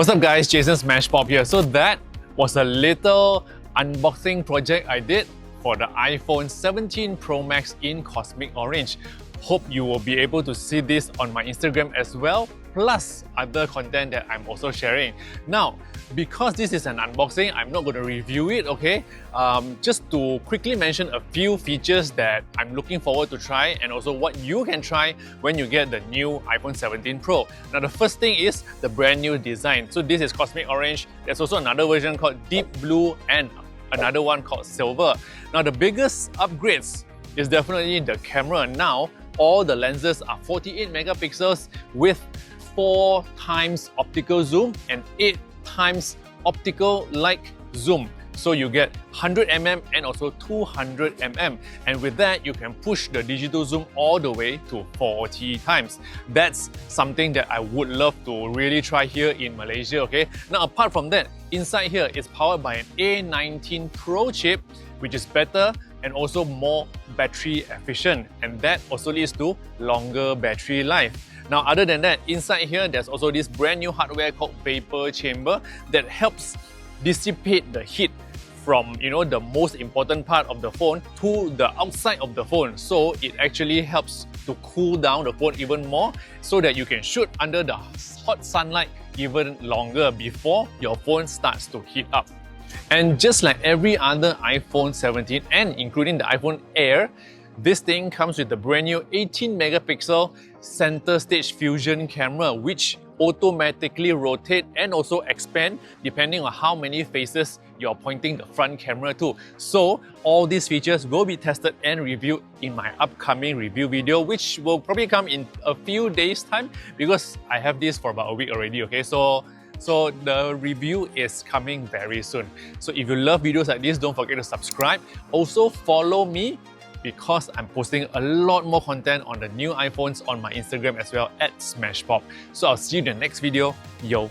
What's up guys, Jason Smashpop here. So that was a little unboxing project I did for the iPhone 17 Pro Max in Cosmic Orange. Hope you will be able to see this on my Instagram as well, plus other content that I'm also sharing. Now, because this is an unboxing, I'm not going to review it, okay? Just to quickly mention a few features that I'm looking forward to try and also what you can try when you get the new iPhone 17 Pro. Now, the first thing is the brand new design. So this is Cosmic Orange. There's also another version called Deep Blue and another one called Silver. Now, the biggest upgrades is definitely the camera. Now, all the lenses are 48 megapixels with 4 times optical zoom and 8 times optical like zoom. So you get 100mm and also 200mm, and with that you can push the digital zoom all the way to 40 times. That's something that I would love to really try here in Malaysia, okay? Now apart from that, inside here is powered by an A19 Pro chip, which is better and also more battery efficient, and that also leads to longer battery life. Now other than that, inside here there's also this brand new hardware called vapour chamber that helps dissipate the heat from the most important part of the phone to the outside of the phone. So it actually helps to cool down the phone even more so that you can shoot under the hot sunlight even longer before your phone starts to heat up. And just like every other iPhone 17 and including the iPhone Air, this thing comes with the brand new 18 megapixel center stage fusion camera, which automatically rotate and also expand depending on how many faces you're pointing the front camera to. So all these features will be tested and reviewed in my upcoming review video, which will probably come in a few days time because I have this for about a week already, okay? So the review is coming very soon. So if you love videos like this, don't forget to subscribe. Also follow me because I'm posting a lot more content on the new iPhones on my Instagram as well at smashpop. So I'll see you in the next video. Yo!